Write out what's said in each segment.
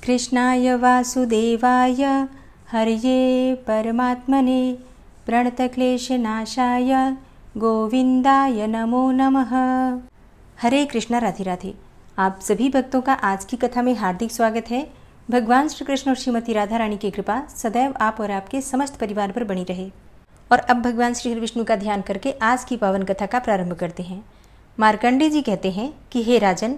कृष्णाय वासुदेवाय हरये परमात्मने प्रणतक्लेशनाशाय गोविंदाय नमो नमः। हरे कृष्णा, राधे राधे। आप सभी भक्तों का आज की कथा में हार्दिक स्वागत है। भगवान श्री कृष्ण और श्रीमती राधा रानी की कृपा सदैव आप और आपके समस्त परिवार पर बनी रहे। और अब भगवान श्री हरि विष्णु का ध्यान करके आज की पावन कथा का प्रारंभ करते हैं। मार्कंडेय जी कहते हैं कि हे राजन,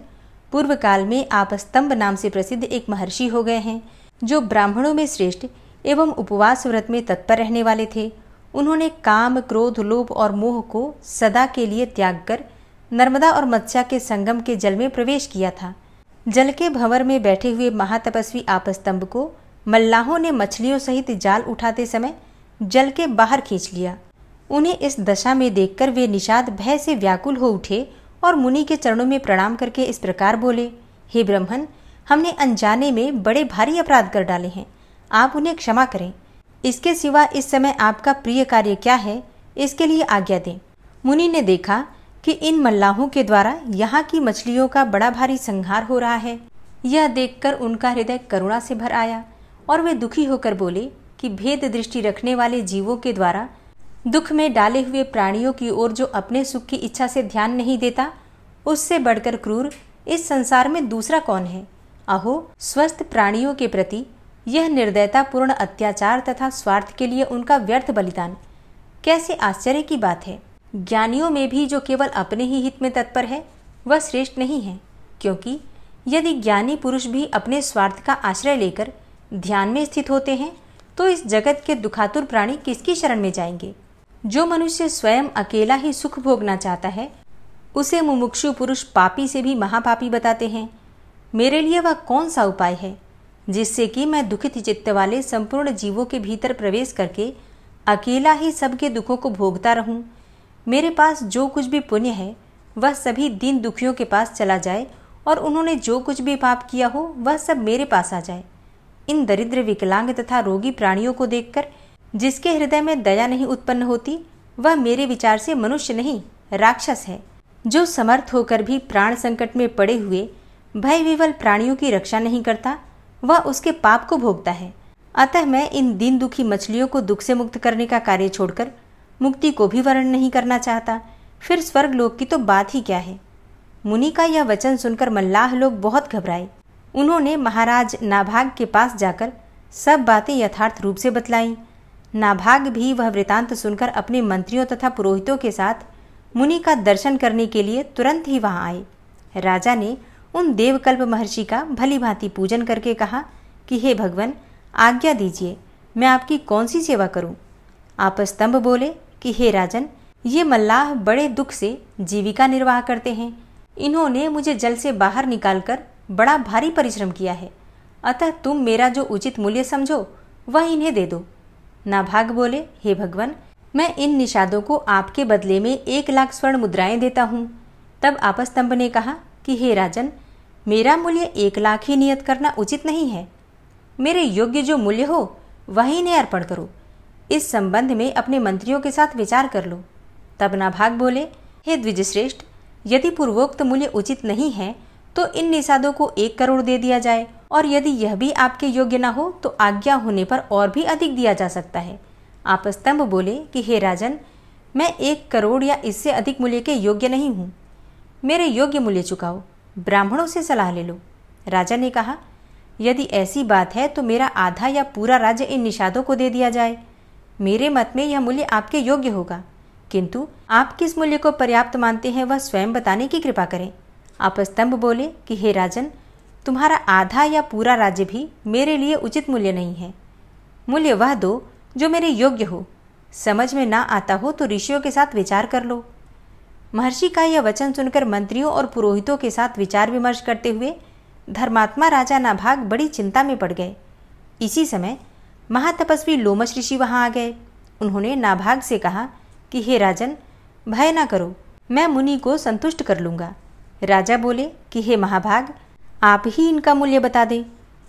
पूर्व काल में आप स्तंभ नाम से प्रसिद्ध एक महर्षि हो गए हैं, जो ब्राह्मणों में श्रेष्ठ एवं उपवास व्रत में तत्पर रहने वाले थे। उन्होंने काम, क्रोध, लोभ और मोह को सदा के लिए त्याग कर नर्मदा और मत्स्या के संगम के जल में प्रवेश किया था। जल के भंवर में बैठे हुए महातपस्वी आपस्तंभ को मल्लाहों ने मछलियों सहित जाल उठाते समय जल के बाहर खींच लिया। उन्हें इस दशा में देखकर वे निषाद भय से व्याकुल हो उठे और मुनि के चरणों में प्रणाम करके इस प्रकार बोले, हे ब्रह्मन, हमने अनजाने में बड़े भारी अपराध कर डाले हैं, आप उन्हें क्षमा करें। इसके सिवा इस समय आपका प्रिय कार्य क्या है, इसके लिए आज्ञा दें। मुनि ने देखा कि इन मल्लाहों के द्वारा यहाँ की मछलियों का बड़ा भारी संहार हो रहा है। यह देखकर उनका हृदय करुणा से भर आया और वे दुखी होकर बोले कि भेद दृष्टि रखने वाले जीवों के द्वारा दुख में डाले हुए प्राणियों की ओर जो अपने सुख की इच्छा से ध्यान नहीं देता, उससे बढ़कर क्रूर इस संसार में दूसरा कौन है। अहो, स्वस्थ प्राणियों के प्रति यह निर्दयतापूर्ण अत्याचार तथा स्वार्थ के लिए उनका व्यर्थ बलिदान कैसे आश्चर्य की बात है। ज्ञानियों में भी जो केवल अपने ही हित में तत्पर है, वह श्रेष्ठ नहीं है, क्योंकि यदि ज्ञानी पुरुष भी अपने स्वार्थ का आश्रय लेकर ध्यान में स्थित होते हैं, तो इस जगत के दुखातुर प्राणी किसकी शरण में जाएंगे। जो मनुष्य स्वयं अकेला ही सुख भोगना चाहता है, उसे मुमुक्षु पुरुष पापी से भी महापापी बताते हैं। मेरे लिए वह कौन सा उपाय है जिससे कि मैं दुखित चित्त वाले संपूर्ण जीवों के भीतर प्रवेश करके अकेला ही सबके दुखों को भोगता रहूं। मेरे पास जो कुछ भी पुण्य है, वह सभी दीन दुखियों के पास चला जाए और उन्होंने जो कुछ भी पाप किया हो, वह सब मेरे पास आ जाए। इन दरिद्र, विकलांग तथा रोगी प्राणियों को देखकर जिसके हृदय में दया नहीं उत्पन्न होती, वह मेरे विचार से मनुष्य नहीं, राक्षस है। जो समर्थ होकर भी प्राण संकट में पड़े हुए भय विवल प्राणियों की रक्षा नहीं करता, वह उसके पाप को भोगता है। अतः मैं इन दीन दुखी मछलियों को दुख से मुक्त करने का कार्य छोड़कर मुक्ति को भी वर्ण नहीं करना चाहता। फिर स्वर्ग लोक की तो बात ही क्या है। मुनि का यह वचन सुनकर मल्लाह लोग बहुत घबराए। उन्होंने महाराज नाभाग के पास जाकर सब बातें यथार्थ रूप से बतलाईं। नाभाग भी वह वृतांत सुनकर अपने मंत्रियों तथा पुरोहितों के साथ मुनि का दर्शन करने के लिए तुरंत ही वहां आए। राजा ने उन देवकल्प महर्षि का भली भांति पूजन करके कहा कि हे भगवान, आज्ञा दीजिए, मैं आपकी कौन सी सेवा करूं। आपस्तंभ बोले कि हे राजन, ये मल्लाह बड़े दुख से जीविका निर्वाह करते हैं। इन्होंने मुझे जल से बाहर निकालकर बड़ा भारी परिश्रम किया है, अतः तुम मेरा जो उचित मूल्य समझो वह इन्हें दे दो। नाभाग बोले, हे भगवान, मैं इन निषादों को आपके बदले में 1,00,000 स्वर्ण मुद्राएं देता हूँ। तब आपस्तंभ ने कहा कि हे राजन, मेरा मूल्य 1,00,000 ही नियत करना उचित नहीं है। मेरे योग्य जो मूल्य हो वही इन्हें अर्पण करो। इस संबंध में अपने मंत्रियों के साथ विचार कर लो। तब नाभाग बोले, हे द्विजश्रेष्ठ, यदि पूर्वोक्त मूल्य उचित नहीं है तो इन निषादों को 1 करोड़ दे दिया जाए, और यदि यह भी आपके योग्य न हो तो आज्ञा होने पर और भी अधिक दिया जा सकता है। आपस्तंभ बोले कि हे राजन, मैं 1 करोड़ या इससे अधिक मूल्य के योग्य नहीं हूँ। मेरे योग्य मूल्य चुकाओ, ब्राह्मणों से सलाह ले लो। राजा ने कहा, यदि ऐसी बात है तो मेरा आधा या पूरा राज्य इन निषादों को दे दिया जाए। मेरे मत में यह मूल्य आपके योग्य होगा, किंतु आप किस मूल्य को पर्याप्त मानते हैं वह स्वयं बताने की कृपा करें। आपस्तंभ बोले कि हे राजन, तुम्हारा आधा या पूरा राज्य भी मेरे लिए उचित मूल्य नहीं है। मूल्य वह दो जो मेरे योग्य हो। समझ में ना आता हो तो ऋषियों के साथ विचार कर लो। महर्षि का यह वचन सुनकर मंत्रियों और पुरोहितों के साथ विचार विमर्श करते हुए धर्मात्मा राजा नाभाग बड़ी चिंता में पड़ गए। इसी समय महातपस्वी लोमश ऋषि वहां आ गए। उन्होंने नाभाग से कहा कि हे राजन, भय ना करो, मैं मुनि को संतुष्ट कर लूंगा। राजा बोले कि हे महाभाग, आप ही इनका मूल्य बता दें,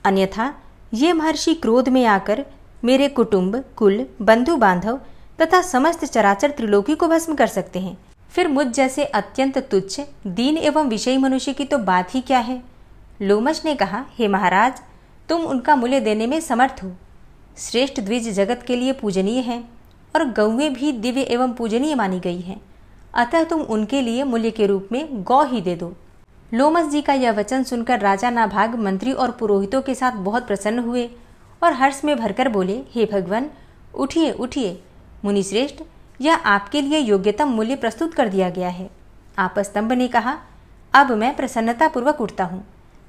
अन्यथा ये महर्षि क्रोध में आकर मेरे कुटुंब, कुल, बंधु बांधव तथा समस्त चराचर त्रिलोकी को भस्म कर सकते हैं। फिर मुझ जैसे अत्यंत तुच्छ, दीन एवं विषयी मनुष्य की तो बात ही क्या है। लोमश ने कहा, हे महाराज, तुम उनका मूल्य देने में समर्थ हो। श्रेष्ठ द्विज जगत के लिए पूजनीय हैं और गौएं भी दिव्य एवं पूजनीय मानी गई हैं, अतः तुम उनके लिए मूल्य के रूप में गौ ही दे दो। लोमस जी का यह वचन सुनकर राजा नाभाग मंत्री और पुरोहितों के साथ बहुत प्रसन्न हुए और हर्ष में भरकर बोले, हे भगवान, उठिए उठिए, मुनिश्रेष्ठ, यह आपके लिए योग्यतम मूल्य प्रस्तुत कर दिया गया है। आपस्तंभ ने कहा, अब मैं प्रसन्नतापूर्वक उठता हूँ।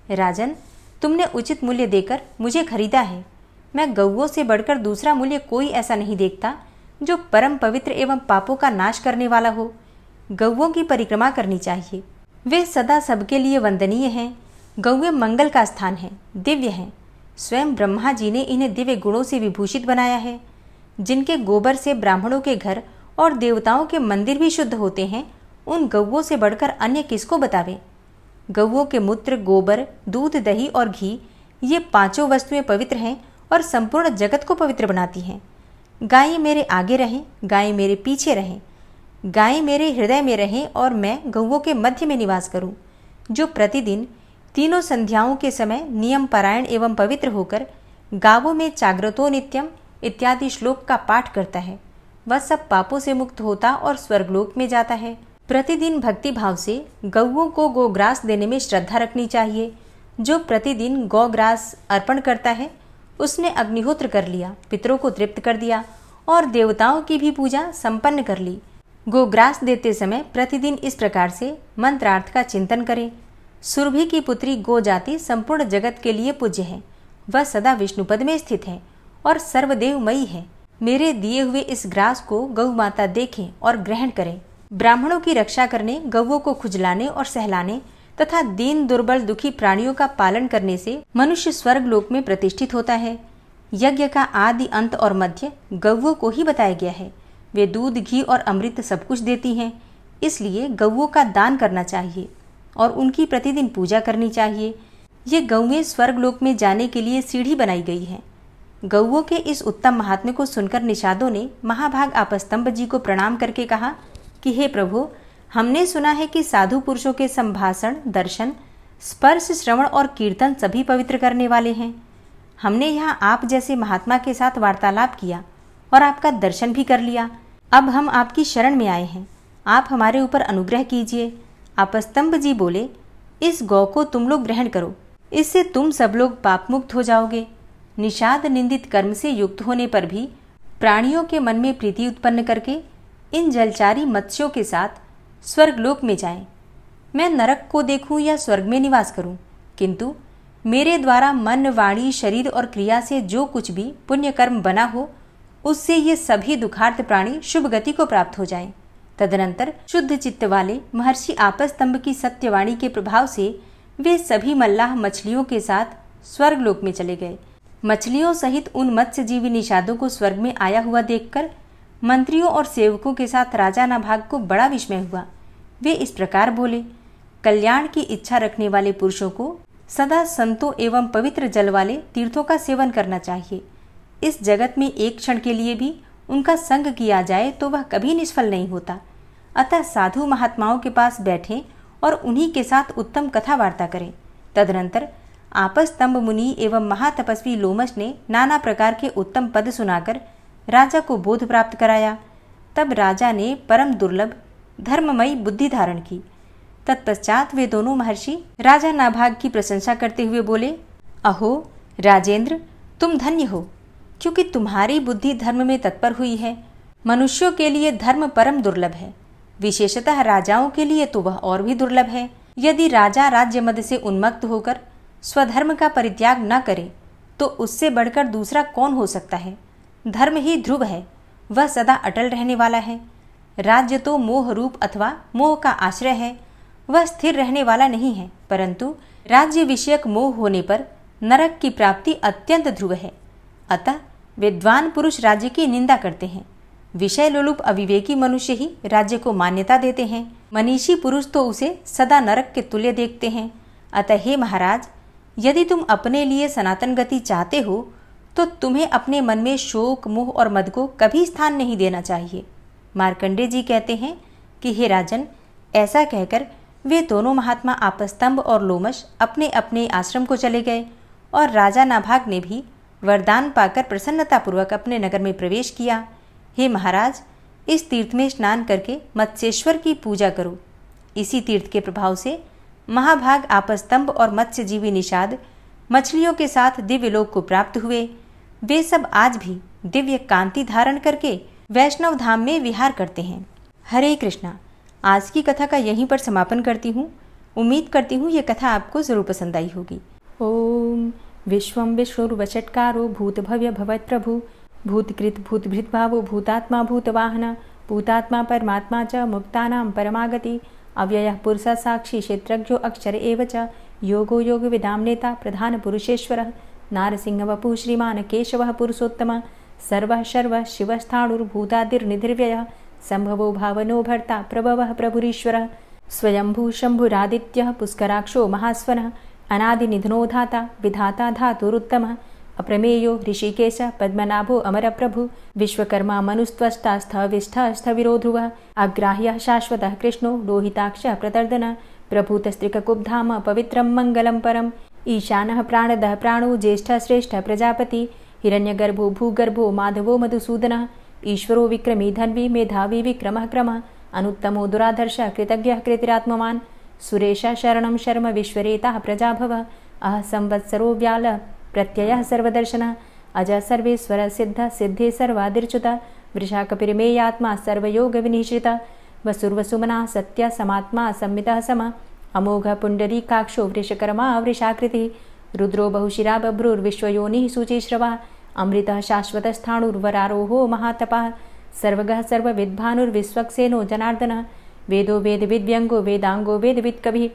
राजन, तुमने उचित मूल्य देकर मुझे खरीदा है। मैं गौओं से बढ़कर दूसरा मूल्य कोई ऐसा नहीं देखता जो परम पवित्र एवं पापों का नाश करने वाला हो। गौओं की परिक्रमा करनी चाहिए, वे सदा सबके लिए वंदनीय हैं। गौएं मंगल का स्थान है, दिव्य हैं। स्वयं ब्रह्मा जी ने इन्हें दिव्य गुणों से विभूषित बनाया है। जिनके गोबर से ब्राह्मणों के घर और देवताओं के मंदिर भी शुद्ध होते हैं, उन गौओं से बढ़कर अन्य किसको बतावे। गौओं के मूत्र, गोबर, दूध, दही और घी, ये पांचों वस्तुएं पवित्र हैं और संपूर्ण जगत को पवित्र बनाती हैं। गायें मेरे आगे रहें, गायें मेरे पीछे रहें, गायें मेरे हृदय में रहें और मैं गौओं के मध्य में निवास करूं, जो प्रतिदिन तीनों संध्याओं के समय नियम परायण एवं पवित्र होकर गावों में जाग्रतो नित्यम इत्यादि श्लोक का पाठ करता है। वह सब पापों से मुक्त होता और स्वर्गलोक में जाता है। प्रतिदिन भक्ति भाव से गौओं को गोग्रास देने में श्रद्धा रखनी चाहिए। जो प्रतिदिन गौग्रास अर्पण करता है, उसने अग्निहोत्र कर लिया, पितरों को तृप्त कर दिया और देवताओं की भी पूजा संपन्न कर ली। गोग्रास देते समय प्रतिदिन इस प्रकार से मंत्रार्थ का चिंतन करें। सुरभि की पुत्री गो जाति संपूर्ण जगत के लिए पूज्य है। वह सदा विष्णुपद में स्थित है और सर्वदेवमयी है। मेरे दिए हुए इस ग्रास को गौ माता देखें और ग्रहण करें। ब्राह्मणों की रक्षा करने, गौओं को खुजलाने और सहलाने तथा दीन दुर्बल दुखी प्राणियों का पालन करने से मनुष्य स्वर्ग लोक में प्रतिष्ठित होता है। यज्ञ का आदि अंत और मध्य गौओं को ही बताया गया है। वे दूध, घी और अमृत सब कुछ देती हैं, इसलिए गौओं का दान करना चाहिए और उनकी प्रतिदिन पूजा करनी चाहिए। ये गौएं स्वर्ग लोक में जाने के लिए सीढ़ी बनाई गई हैं। गौओं के इस उत्तम महात्म्य को सुनकर निषादों ने महाभाग आपस्तंभ जी को प्रणाम करके कहा कि हे प्रभु, हमने सुना है कि साधु पुरुषों के संभाषण, दर्शन, स्पर्श, श्रवण और कीर्तन सभी पवित्र करने वाले हैं। हमने यहाँ आप जैसे महात्मा के साथ वार्तालाप किया और आपका दर्शन भी कर लिया। अब हम आपकी शरण में आए हैं, आप हमारे ऊपर अनुग्रह कीजिए। आपस्तंभ जी बोले, इस गौ को तुम लोग ग्रहण करो, इससे तुम सब लोग पाप मुक्त हो जाओगे। निषाद निंदित कर्म से युक्त होने पर भी प्राणियों के मन में प्रीति उत्पन्न करके इन जलचारी मत्स्यों के साथ स्वर्गलोक में जाएं। मैं नरक को देखूं या स्वर्ग में निवास करूं, किंतु मेरे द्वारा मन, वाणी, शरीर और क्रिया से जो कुछ भी पुण्य कर्म बना हो, उससे ये सभी दुखार्थ प्राणी शुभ गति को प्राप्त हो जाएं। तदनंतर शुद्ध चित्त वाले महर्षि आपस्तंभ की सत्यवाणी के प्रभाव से वे सभी मल्लाह मछलियों के साथ स्वर्गलोक में चले गए। मछलियों सहित उन मत्स्यजीवी निषादों को स्वर्ग में आया हुआ देखकर मंत्रियों और सेवकों के साथ राजा नाभाग को बड़ा विस्मय हुआ। वे इस प्रकार बोले, कल्याण की इच्छा रखने वाले पुरुषों को सदा संतों एवं पवित्र जल वाले तीर्थों का सेवन करना चाहिए। इस जगत में एक क्षण के लिए भी उनका संग किया जाए तो वह कभी निष्फल नहीं होता। अतः साधु महात्माओं के पास बैठें और उन्हीं के साथ उत्तम कथा वार्ता करें। तदनंतर आपस्तंभ मुनि एवं महातपस्वी लोमश ने नाना प्रकार के उत्तम पद सुनाकर राजा को बोध प्राप्त कराया। तब राजा ने परम दुर्लभ धर्ममयी बुद्धि धारण की। तत्पश्चात वे दोनों महर्षि राजा नाभाग की प्रशंसा करते हुए बोले, अहो राजेंद्र, तुम धन्य हो, क्योंकि तुम्हारी बुद्धि धर्म में तत्पर हुई है। मनुष्यों के लिए धर्म परम दुर्लभ है, विशेषतः राजाओं के लिए तो वह और भी दुर्लभ है। यदि राजा राज्य मद से उन्मत्त होकर स्वधर्म का परित्याग न करे तो उससे बढ़कर दूसरा कौन हो सकता है। धर्म ही ध्रुव है, वह सदा अटल रहने वाला है। राज्य तो मोह रूप अथवा मोह का आश्रय है, वह स्थिर रहने वाला नहीं है, परंतु राज्य विषयक मोह होने पर नरक की प्राप्ति अत्यंत ध्रुव है। अतः विद्वान पुरुष राज्य की निंदा करते हैं, विषय लोलुप अविवेकी मनुष्य ही राज्य को मान्यता देते हैं। मनीषी पुरुष तो उसे सदा नरक के तुल्य देखते हैं। अतः हे महाराज, यदि तुम अपने लिए सनातन गति चाहते हो तो तुम्हें अपने मन में शोक, मोह और मद को कभी स्थान नहीं देना चाहिए। मार्कंडेय जी कहते हैं कि हे राजन, ऐसा कहकर वे दोनों महात्मा आपस्तंभ और लोमश अपने अपने आश्रम को चले गए और राजा नाभाग ने भी वरदान पाकर प्रसन्नतापूर्वक अपने नगर में प्रवेश किया। हे महाराज, इस तीर्थ में स्नान करके मत्स्येश्वर की पूजा करो। इसी तीर्थ के प्रभाव से महाभाग आपस्तंभ और मत्स्यजीवी निषाद मछलियों के साथ दिव्य लोक को प्राप्त हुए। वे सब आज भी दिव्य कांति धारण करके वैष्णव धाम में विहार करते हैं। हरे कृष्णा। आज की कथा का यहीं पर समापन करती हूँ। उम्मीद करती हूँ ये कथा आपको जरूर पसंद आई होगी। ओम विश्वं विष्णुर्वषट्कारो भूत भव्य भवत् प्रभु भूतकृत भूतभृत भावो भूतात्मा भूतवाहन भूतात्मा परमात्मा च मुक्तानां परमागति अव्ययः पुरुषः साक्षी क्षेत्रज्ञो अक्षर एव च योगो योग विदाम नेता प्रधान पुरुषेश्वरः नारसिंह वपुः श्रीमान केशवः पुरुषोत्तम सर्वः शर्वः शिवस्थाणुर्भूतादिर्निधिर्व्ययः संभवो भावनो भर्ता प्रभवः प्रभुरीश्वरः स्वयंभू शंभुरादित्यः पुष्कराक्षो महास्वनः अनादिनिधनो धाता विधाता धातुरुत्तमः अप्रमेयो ऋषिकेश पद्मनाभो अमरप्रभु विश्वकर्मा मनुस्त्वष्टा स्थविष्ठः स्थविरो ध्रुवः अग्राह्यः शाश्वतः कृष्णो लोहिताक्षः प्रतर्दन प्रभूतस्त्रिककुब्धाम पवित्रं मङ्गलं परम् ईशानः प्राणदः प्राणो ज्येष्ठः श्रेष्ठः प्रजापति हिरण्यगर्भो भूगर्भो माधवो मधुसूदनः ईश्वरो विक्रमी धन्वी मेधावी विक्रमः क्रमः अनुत्तमो दुराधर्षः कृतज्ञः कृतिरात्मवान् सुरेशः शरणं शर्म विश्वरेताः प्रजाभवः अह संवत्सरो व्यालः प्रत्ययः सर्वदर्शनः अजः सर्वेश्वरः सिद्धः सिद्धे सर्वादिर्च्युतः वृषाकपिर्मेयात्मा सर्वयोगविनिश्रितः वसुर्वसुमनः सत्यः समात्मा संमितः समः अमोघः पुण्डरीकाक्षो वृषकर्मा वृषाकृतिः रुद्रो बहुशिरा बभ्रुर्विश्वयोनिः शुचिश्रवः अमृतः शाश्वतस्थाणुर्वरारोहो महातपः सर्वगः सर्वविद्भानुर्विश्वक्सेनो जनार्दनः वेदो वेदविद्व्यङ्गो वेदाङ्गो वेदवित्कविः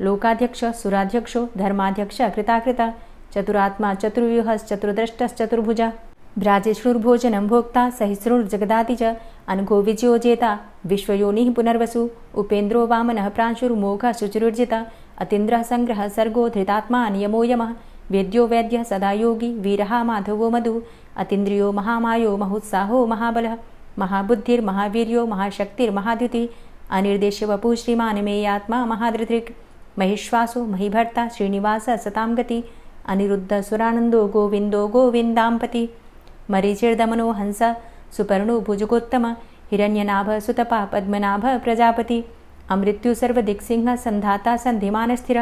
लोकाध्यक्षः सुराध्यक्षो धर्माध्यक्षः कृताकृतः चतुरात्मा चतुर्व्यूहश्चतुर्द्रष्टश्चतुर्भुजः भ्राजिष्णुर्भोजनं भोक्ता सहिष्णुर्जगदाति च अनघो विजयो जेता विश्वयोनिः पुनर्वसु उपेन्द्रो वामनः प्रांशुर्मोघः शुचिरुर्जितः अतीन्द्रः संग्रहः सर्गो धृतात्मा नियमो यमः वेद्यो वैद्यः सदा योगी वीरः माधवो मधु अतीन्द्रियो महामायो महोत्साहो महाबलः महाबुद्धिर्महावीर्यो महाशक्तिर्महाद्युतिः अनिर्देश्य वपुः श्रीमान् मेयात्मा महाधृतिर् महिश्वासो महीभर्ता श्रीनिवासः सतां गति अनिरुद्ध सुरानंदो गोविंदो गोविंदांपति मरीचिर्दमनो हंस सुपर्णो भुजगोत्तम हिरण्यनाभ सुतपा पद्मनाभ प्रजापति अमृत्यु सर्वदिक्सिंह संधाता संधिमान स्थिर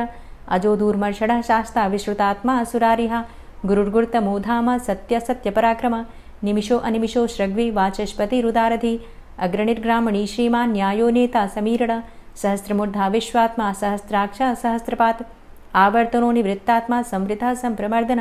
अजो दूर्मर्षण शास्ता विश्रुतात्मा सुरारिहा गुरुर्गुर्तमो धाम सत्य सत्य पराक्रम निमिषो अनिमिषो श्रग्वी वाचस्पति रुदारधि अग्रणिर्ग्रामणी श्रीमान न्यायो नेता समीरण सहस्रमूर्धा विश्वात्मा सहस्राक्ष सहस्रपात आवर्तनो निवृत्तात्मा संवृतः संप्रमर्दन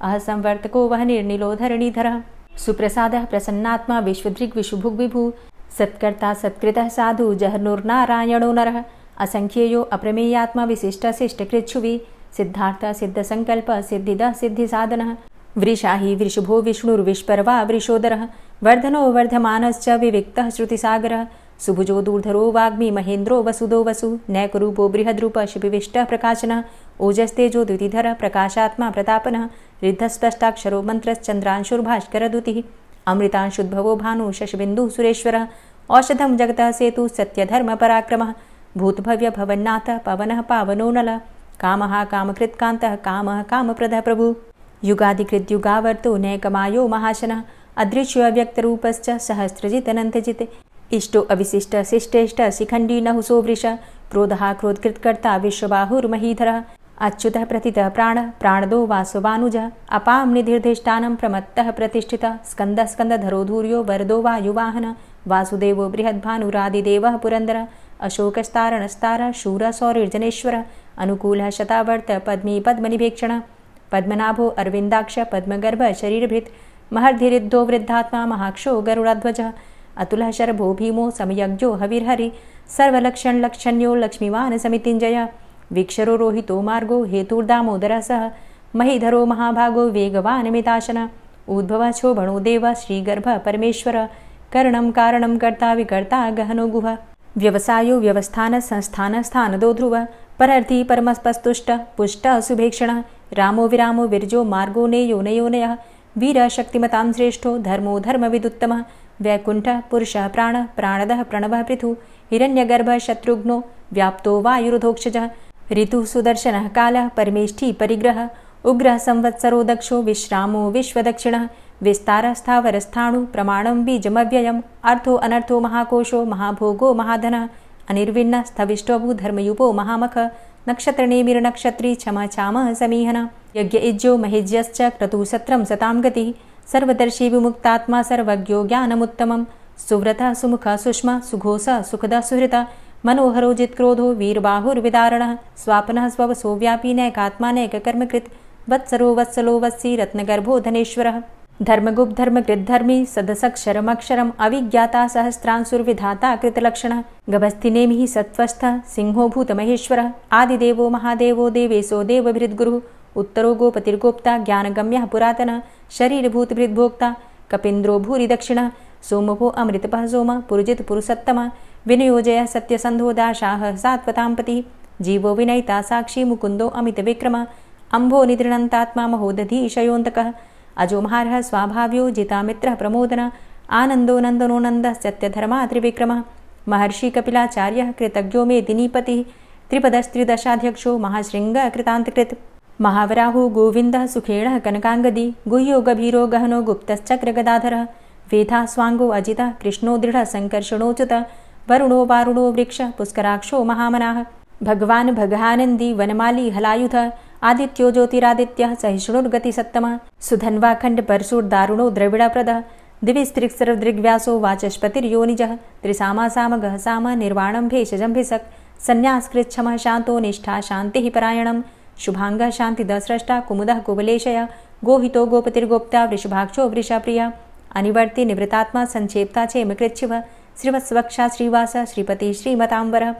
अह संवर्तको वह निर्निलोधरणीधरः सुप्रसादः प्रसन्नात्मा विश्वदृग् विशुभुग् विभु सत्कर्ता सत्कृतः साधु जहनुर्नारायणो नरः असंख्येयो अप्रमेयात्मा विशिष्टशिष्टकृच्छुवि सिद्धार्थ सिद्धसंकल्प सिद्धिदः सिद्धिसाधनः वृषाहि वृषभो विष्णुर्विष्पर्वा वृषोदरः वर्धनो वर्धमानश्च विविक्तः श्रुतिसागरः सुभुजो दूर्धरो वाग्मी महेन्द्रो वसुदो वसु नैकरूपो बृहद्रूप शिपिविष्टः प्रकाशनः ओजस्तेजो द्युतिधरः प्रकाशात्मा प्रतापनः रिद्धस्पष्टाक्षरो मन्त्रश्चन्द्रांशुर्भास्करदुतिः अमृतांशुद्भवो भानु शशबिन्दुः सुरेश्वरः औषधं जगतः सेतु सत्यधर्मपराक्रमः भूतभव्य भवन्नाथ पवनः पावनो नलः कामः कामकृत्कान्तः कामः कामप्रदः प्रभु युगादिकृद्युगावर्तो नैकमायो महाशनः अदृश्योऽव्यक्तरूपश्च सहस्रजितनन्तजित् इष्टो अविशिष्ट शिष्टेष्ट शिखण्डी नहुसो वृष क्रोधः क्रोधकृत्कर्ता विश्वबाहुर्महीधरः अच्युतः प्रतितः प्राणः प्राणदो वासवानुजः अपां निधिर्धिष्ठानं प्रमत्तः प्रतिष्ठितः स्कन्दः स्कन्दधरो धूर्यो वरदो वायुवाहनः वासुदेवो बृहद्भानुरादिदेवः पुरन्दरः अशोकस्तारणस्तारः शूरः सौरिर्जनेश्वरः अनुकूलः शतावर्त पद्मी पद्मनिभेक्षणः पद्मनाभो अरविन्दाक्ष पद्मगर्भ शरीरभृत् महर्धिरिद्धो वृद्धात्मा महाक्षो गरुडाध्वजः अतुलः शरभो भीमो समयज्ञो हविर्हरि सर्वलक्षणलक्षण्यो लक्ष्मीवान् समितिञ्जय वीक्षरो रोहितो मार्गो हेतुर्दामोदरः सह महीधरो महाभागो वेगवान् मिताशन उद्भवः शोभणो देव श्रीगर्भ परमेश्वर करणं कारणं कर्ता विकर्ता गहनो गुह व्यवसायो व्यवस्थान संस्थान स्थानदो ध्रुव परर्थी परमस्पस्तुष्ट पुष्ट सुभेक्षण रामो विरामो विरजो मार्गो नेयो नयोनयः वीर शक्तिमतां श्रेष्ठो धर्मो धर्मविदुत्तमः वैकुण्ठः पुरुषः प्राणः प्राणदः प्रणवः पृथु हिरण्यगर्भः शत्रुघ्नो व्याप्तो वायुरुधोक्षजः ऋतुः सुदर्शनः कालः परमेष्ठी परिग्रहः उग्रः संवत्सरो दक्षो विश्रामो विश्वदक्षिणः विस्तारस्थावरस्थाणु प्रमाणं बीजमव्ययम् अर्थो अनर्थो महाकोशो महाभोगो महाधनः अनिर्विण्ण स्थविष्टोभू धर्मयुपो महामख नक्षत्रनेमिर्नक्षत्री क्षमा चामः समीहन यज्ञ इज्जो महिज्यश्च क्रतुः सत्रं सतां गतिः सर्वदर्शी विमुक्तात्मा सर्वज्ञो ज्ञानमुत्तमं सुव्रतः सुमुखः सुष्मा सुघोषः सुखदः सुहृतः मनोहरो जित्क्रोधो वीरबाहुर्विदारणः स्वापनः स्ववसो व्यापी नैकात्मानैककर्मकृत् वत्सरो वत्सलो वत्सी रत्नगर्भो धनेश्वरः धर्मगुप्त धर्मकृद्धर्मी सदसक्षरमक्षरम् अविज्ञाता सहस्रांसुर्विधाता कृतलक्षणः गभस्तिनेमिः सत्त्वस्थः सिंहो भूतमहेश्वरः आदिदेवो महादेवो देवेशो देवभृद्गुरुः उत्तरो गोपतिर्गोप्ता ज्ञानगम्यः पुरातनः शरीरभूतभृद्भोक्ता कपीन्द्रो भूरि दक्षिणः सोमभो अमृतपः सोमः पुरुजित पुरुषोत्तमः विनियोजयः सत्यसन्धो दाशाः सात्वतां पतिः जीवो विनयिता साक्षी मुकुन्दो अमितविक्रमः अम्भो निद्रणन्तात्मा महोदधीशयोऽन्तकः अजो महार्हः स्वाभाव्यो जितामित्रः प्रमोदनः आनन्दो नन्दनो नन्दः सत्यधर्मा त्रिविक्रमः महर्षि कपिलाचार्यः कृतज्ञो मेदिनीपतिः त्रिपदस्त्रिदशाध्यक्षो महाशृङ्गः कृतान्तकृत् महावराहो गोविन्दः सुखेणः कनकाङ्गदी गुह्यो गभीरो गहनो गुप्तश्चक्रगदाधरः वेधा स्वाङ्गो अजितः कृष्णो दृढः सङ्कर्षणोच्युतः वरुणो वारुणो वृक्षः पुष्कराक्षो महामनाः भगवान् भगानन्दी वनमाली हलायुधः आदित्यो ज्योतिरादित्यः सहिष्णुर्गतिसत्तमः सुधन्वाखण्ड परशुर्दारुणो द्रविडप्रदः दिविस्त्रिक्सर्वदृग्व्यासो वाचस्पतिर्योनिजः त्रिसामासामगः साम निर्वाणं भेषजम्भिषक् सन्न्यासकृच्छमः शान्तो निष्ठा शान्तिः परायणं शुभाङ्गः शान्तिदस्रष्टा कुमुदः कुवलेशय गोहितो गोपतिर्गोप्ता वृषभाक्षो वृषप्रियः अनिवर्ति निवृतात्मा संक्षेप्ता चेमकृच्छिवः श्रीवत्सवक्षा श्रीवास श्रीपति श्रीमताम्बरः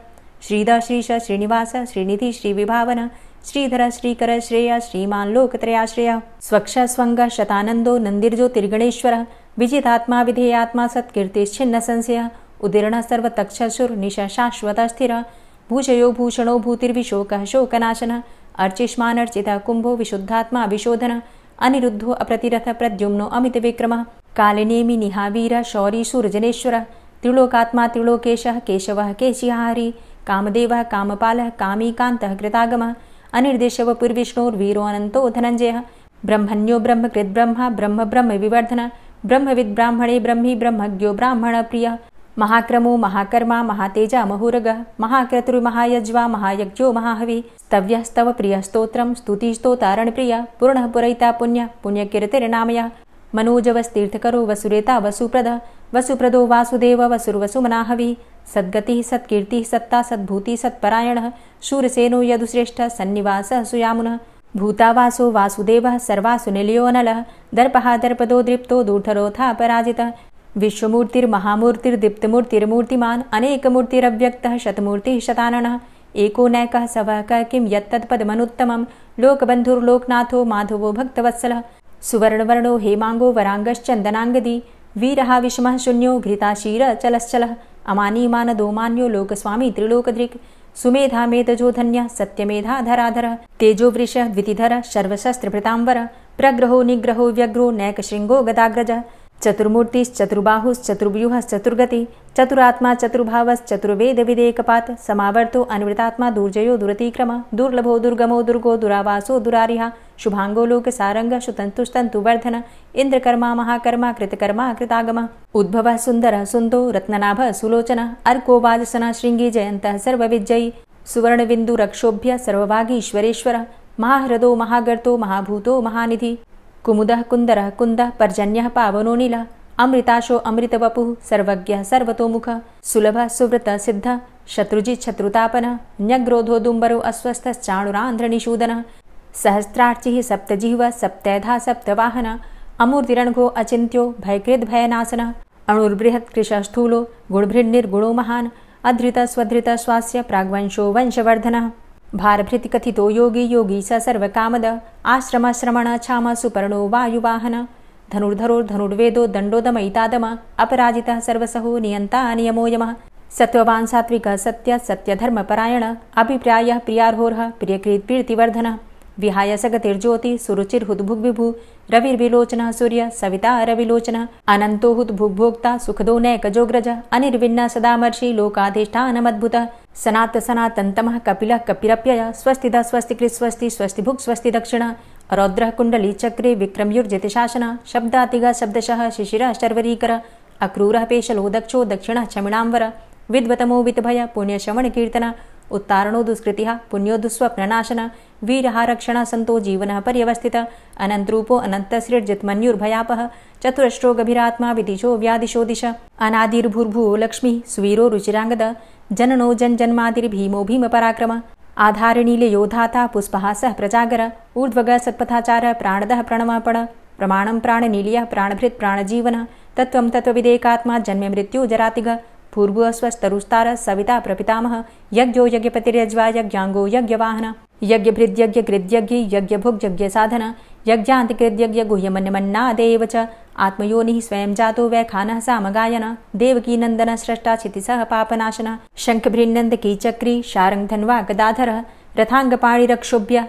श्रीद श्रीश श्रीनिवास श्रीनिधि श्रीविभावन श्रीधर श्रीकर श्रेय श्रीमान् लोकत्रयाश्रयः स्वक्ष स्वङ्ग शतानन्दो नन्दिर्ज्योतिर्गणेश्वरः विजितात्मा विधेयात्मा सत्कीर्तिश्छिन्न संशयः उदीर्णः सर्वतक्षसुर्निश शाश्वतः स्थिरः भूषयो भूषणो भूतिर्विशोकः शोकनाशनः अर्चिष्मानर्चितः कुम्भो विशुद्धात्मा विशोधनः अनिरुद्धो अप्रतिरथ प्रद्युम्नो अमितविक्रमः कालिनेमि निहावीरः शौरी शूरजनेश्वरः त्रिलोकात्मा त्रिलोकेशः केशवः केशिहारी कामदेवः कामपालः कामीकान्तः कृतागमः अनिर्देशवपुर्विष्णोर्वीरो अनन्तो धनञ्जयः ब्रह्मण्यो ब्रह्मकृद्ब्रह्मा ब्रह्म ब्रह्म विवर्धनः ब्रह्मविद् ब्राह्मणे ब्रह्मी ब्रह्मज्ञो ब्राह्मणप्रियः महाक्रमो महाकर्मा महातेजा महोरगः महाक्रतुर्महायज्वा महायज्ञो महाहविः स्तव्यः स्तव प्रियः स्तोत्रं स्तुतिस्तोतारणप्रियः पूर्णः पुरयिता पुण्यः पुण्यकीर्तिर्नामयः मनोजवस्तीर्थकरो वसुरेता वसुप्रदः वसुप्रदो वासुदेव वसुर्वसुमनाहविः सद्गतिः सत्कीर्तिः सत्ता सद्भूतिः सत्परायणः शूरसेनो यदुश्रेष्ठः सन्निवासः सुयामुनः भूतावासो वासुदेवः सर्वासु निलयोऽनलः दर्पः दर्पदो दृप्तो दूर्धरोऽथा पराजितः विश्वमूर्तिर्महामूर्तिर्दीप्तमूर्तिर्मूर्तिमान् अनेकमूर्तिरव्यक्तः शतमूर्तिः शताननः एको नैकः सवः किं यत्तत्पदमनुत्तमं लोकबन्धुर्लोकनाथो माधवो भक्तवत्सलः सुवर्णवर्णो हेमाङ्गो वराङ्गश्चन्दनाङ्गदी वीरः विषमः शून्यो घृताशीरः चलश्चलः अमानीमानदोमान्यो लोकस्वामी त्रिलोकधृक् सुमेधा मेधजो धन्यः सत्यमेधाधराधरः तेजोवृषः द्वितिधरः सर्वशस्त्रभृताम्बरः प्रग्रहो निग्रहो व्यग्रो नैकशृङ्गो गदाग्रजः चतुर्मूर्तिश्चतुर्बाहुश्चतुर्व्यूहश्चतुर्गति चतुरात्मा चतुर्भावश्चतुर्वेदविदेकपात् समावर्तो अनिवृतात्मा दुर्जयो दुरतिक्रमः दुर्लभो दुर्गमो दुर्गो दुरावासो दुरारिहा शुभाङ्गो लोकसारङ्गः शुतन्तुस्तन्तुवर्धन इन्द्रकर्मा महाकर्मा कृतकर्मा कृतागमः उद्भवः सुन्दरः सुन्दो रत्ननाभः सुलोचनः अर्को वाजसनः शृङ्गी जयन्तः सर्वविजयी सुवर्णबिन्दुरक्षोभ्य सर्वभागीश्वरेश्वरः महाह्रदो महागर्तो महाभूतो महानिधि कुमुदः कुन्दरः कुन्दः पर्जन्यः पावनो नीलः अमृताशो अमृतवपुः सर्वज्ञः सर्वतोमुखः सुलभः सुव्रतः सिद्धः शत्रुजित् शत्रुतापनः न्यग्रोधो दुम्बरो अस्वस्थश्चाणुरान्ध्रनिषूदनः सहस्रार्चिः सप्तजिह्वः सप्तैधा सप्तवाहनः अमूर्तिरणघो अचिन्त्यो भयकृद्भयनाशनः अणुर्बृहत्कृशस्थूलो गुणभृन्निर्गुणो महान् अधृतः स्वधृतः स्वास्य प्राग्वंशो वंशवर्धनः भारभृतिकथितो योगी योगी स सर्वकामदः आश्रमश्रमणः क्षामः सुपर्णो वायुवाहन धनुर्धरोर्धनुर्वेदो दण्डोदमयितादमः अपराजितः सर्वसहो नियन्ता नियमो यमः सत्त्ववान् सात्विकः सत्यः सत्यधर्मपरायणः अभिप्रायः प्रियार्होरः प्रियकृत्प्रीतिवर्धनः विहाय सगतिर्ज्योतिः सुरुचिर्हुद्भुग्विभु रविर्विलोचनः सूर्य सविता रविलोचनः अनन्तो हुद्भुग्भोक्ता सुखदो नैकजोग्रजः अनिर्विण्णः सदामर्षि लोकाधिष्ठानमद्भुतः सनातसनातन्तमः कपिलः कपिरप्ययः स्वस्तिदः स्वस्तिकृत् स्वस्ति स्वस्तिभुक् स्वस्ति दक्षिणः रौद्रः कुंडली चक्रे विक्रमयुर्जित शासन शब्दातिगा शब्दशः शिशिरः शर्वरीकर अक्रूरः पेशलो दक्षो दक्षिणः क्षमिणांवर विद्वतमो वितभय पुण्यश्रवण कीर्तन उत्तारणो दुष्कृतिः पुण्यो दुःस्वप्ननाशन वीरहारक्षण संतो जीवनः पर्यवस्थित अनंतरूपो अनंतसृजितमन्युर्भयापः चतुरश्रो गभीरात्मा विदिशो व्यादिशो दिश अनादिर्भूर्भुवो लक्ष्मी सुवीरो रुचिरांगद जननो जन्मादिर्भीमो भीम पराक्रम आधारणीले योधाता पुष्पहासः प्रजागर ऊर्ध्वग सत्पथाचार प्राणदः प्रणमापण प्रमाणं प्राणनीलियः प्राणभृत् प्राणजीवन तत्त्वं तत्त्वविदेकात्मा जन्म मृत्यु जरातिग पूर्वस्वस्तरुस्तार सविता प्रपितामह यज्ञो यज्ञपतिर्यज्वा यज्ञांगो यज्ञवाहन यज्ञभृद्यज्ञकृद्यज्ञ यज्ञभुग्यज्ञ साधन यज्ञान्तिकृद्यज्ञ गुह्यमन्यमन्नादेव च आत्मयोनिः स्वयं जातो वैखानः सामगायन देवकी नंदन स्रष्टा क्षितिसः पापनाशन शंखभृन्नन्दकी चक्री शारंगधन्वा गदाधर रथांगपाणिरक्षोभ्य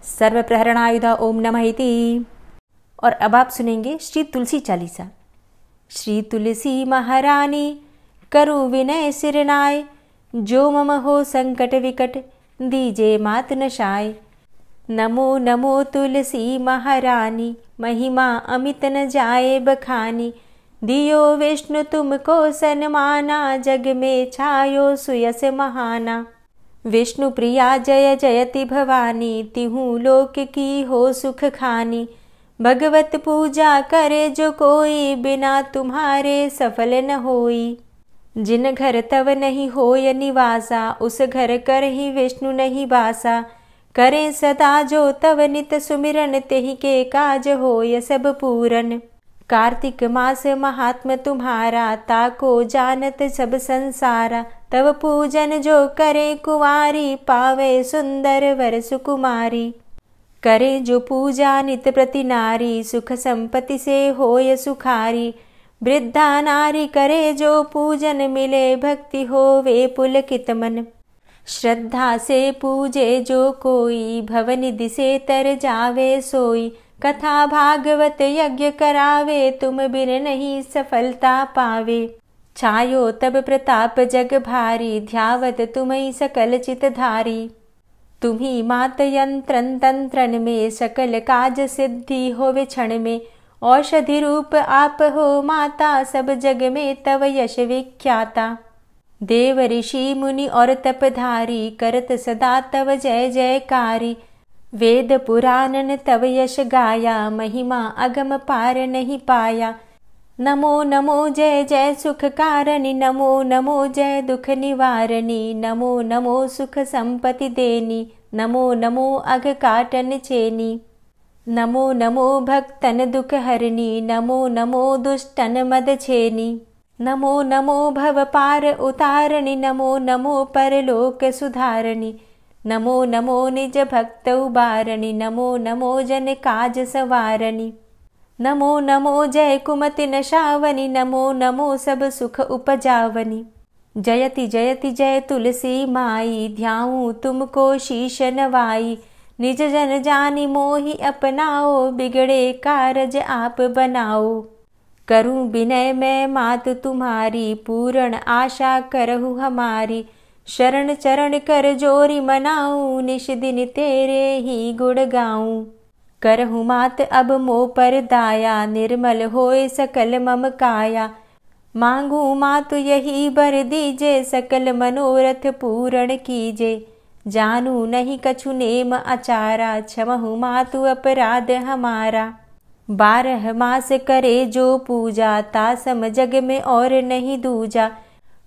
सर्वप्रहरणायुध ओम नमः इति। और अब आप सुनेंगे श्री तुलसी चालीसा। श्री तुलसी महारानी करु विनय सिरनाय जो मम हो संकट विकट दीजे मात नशाय। नमो नमो तुलसी महारानी महिमा अमित न जाए बखानी दियो विष्णु तुमको सन्माना जग में छायो सुयस महाना। विष्णु प्रिया जय जयति भवानी तिहु लोक की हो सुख खानी। भगवत पूजा करे जो कोई बिना तुम्हारे सफल न होई। जिन घर तव नहीं होय निवासा उस घर कर ही विष्णु नहीं बासा। करें सदा जो तव नित सुमिरन तेहि के काज होय सब पूरन। कार्तिक मास महात्म तुम्हारा ताको जानत सब संसारा। तव पूजन जो करे कुंवारी पावे सुंदर वर सुकुमारी। करे जो पूजा नित प्रति नारी सुख संपत्ति से होय सुखारी। वृद्धा नारी करे जो पूजन मिले भक्ति होवे पुलकित मन। श्रद्धा से पूजे जो कोई भवनिधि से तर जावे सोई। कथा भागवत यज्ञ करावे तुम बिन नहीं सफलता पावे। छायो तब प्रताप जग भारी ध्यावत तुम्हि सकल चित धारी। तुम्ही मात यंत्रन तंत्रन में सकल काज सिद्धि होवे क्षण में। औषधि रूप आप हो माता सब जग में तव यश विख्याता। देव ऋषि मुनि और तपधारी करत सदा तव जय जयकारी। वेद पुराणन तव यश गाया महिमा अगम पार नहीं पाया। नमो नमो जय जय सुख कारणि नमो नमो जय दुख निवारणी। नमो नमो सुख संपत्ति देनी नमो नमो अघ काटन चेनी। नमो नमो भक्तन दुख हरणी नमो नमो दुष्टन मद छेनी। नमो नमो भव पार उतारणी नमो नमो परलोक सुधारणी। नमो नमो निज भक्त उबारणी नमो नमो जन काज सवारणी। नमो नमो जय कुमति नशावनी नमो नमो सब सुख उपजावनी। जयति जयति जय तुलसी माई ध्याऊं तुमको शीश नवाई। निज जन जानी मोहि अपनाओ बिगड़े कारज आप बनाओ। करूं विनय मैं मात तुम्हारी पूर्ण आशा करहु हमारी। शरण चरण कर जोरी मनाऊं निश दिन तेरे ही गुण गाऊं। करहु मात अब मो पर दाया निर्मल होए सकल मम काया। मांगू मातु यही बर दीजे सकल मनोरथ पूर्ण कीजे। जानू नहीं कछु नेम आचारा क्षमहु मातु अपराध हमारा। 12 मास करे जो पूजा तासम जग में और नहीं दूजा।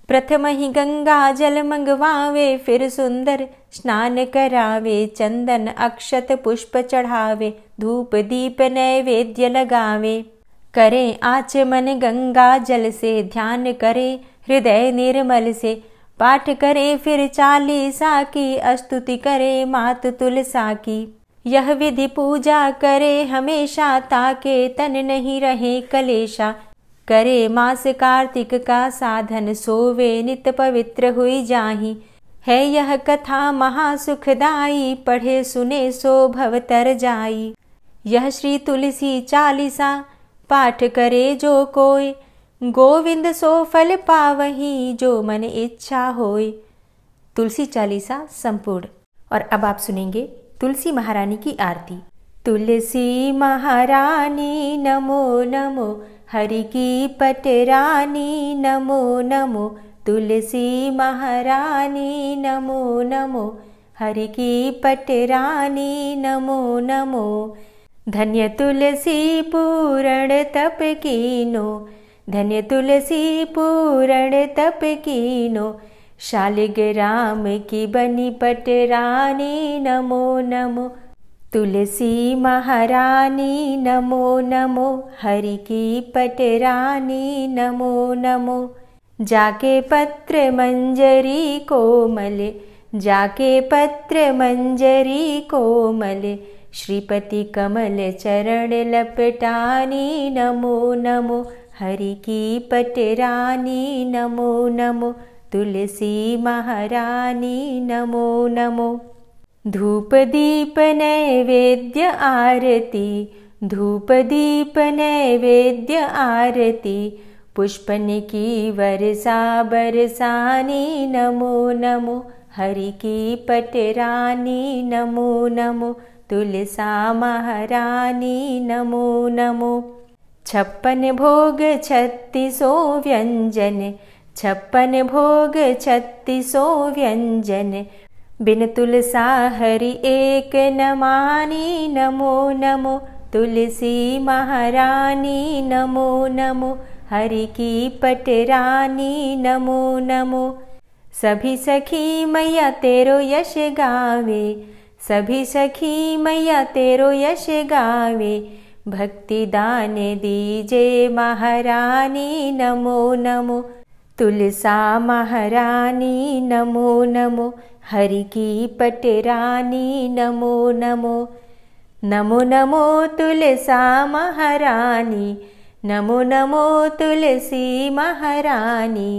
प्रथम ही गंगा जल मंगवावे फिर सुंदर स्नान करावे। चंदन अक्षत पुष्प चढ़ावे धूप दीप नैवेद्य लगावे। करे आचमन गंगा जल से ध्यान करे हृदय निर्मल से। पाठ करे फिर 40 की स्तुति करे मात तुलसा की। यह विधि पूजा करे हमेशा ताके तन नहीं रहे कलेशा। करे मास कार्तिक का साधन सोवे नित पवित्र हुई जाहि। है यह कथा महासुखदाई पढ़े सुने सो भवतर जाई। यह श्री तुलसी चालीसा पाठ करे जो कोई। गोविंद सो फल पावही जो मन इच्छा होय। तुलसी चालीसा संपूर्ण। और अब आप सुनेंगे तुलसी महारानी की आरती। तुलसी महारानी नमो नमो, हरि की पटरानी नमो नमो। तुलसी महारानी नमो नमो, हरि की पटरानी नमो नमो। धन्य तुलसी पूर्ण तप कीनो, धन्य तुलसी पूर्ण तप कीनो। शालिग्राम की बनी पटरानी नमो नमो। तुलसी महारानी नमो नमो, हरि की पटरानी नमो नमो। जाके पत्र मंजरी कोमल, जाके पत्र मंजरी कोमल। श्रीपति कमल चरण लपटानी नमो नमो, हरि की पटरानी नमो नमो। तुलसी महारानी नमो नमो। धूप दीप नैवेद्य आरती, धूप दीप नैवेद्य आरती। पुष्पन की वर्षा बरसानी नमो नमो, हरि की पटरानी नमो नमो। तुलसा महारानी नमो नमो। 56 भोग 36 व्यंजन, 56 भोग 36 व्यंजन। बिन तुलसा हरि एक न मानी नमो नमो। तुलसी महारानी नमो नमो, हरि की पटरानी नमो नमो। सभी सखी मैया तेरो यश गावे, सभी सखी मैया तेरो यश गावे। भक्ति दान दीजे महारानी नमो नमो। तुलसा महारानी नमो नमो, हरि की पटरानी नमो नमो। नमो नमो तुलसा महारानी, नमो नमो तुलसी महारानी।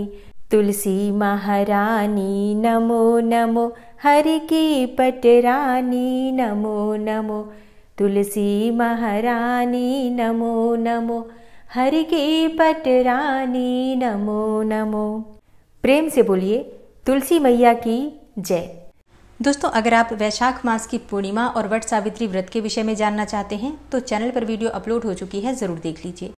तुलसी महारानी नमो नमो, हरि की पटरानी नमो नमो। तुलसी महारानी नमो नमो, हरि की पटरानी नमो नमो। प्रेम से बोलिए तुलसी मैया की जय। दोस्तों, अगर आप वैशाख मास की पूर्णिमा और वट सावित्री व्रत के विषय में जानना चाहते हैं तो चैनल पर वीडियो अपलोड हो चुकी है, ज़रूर देख लीजिए।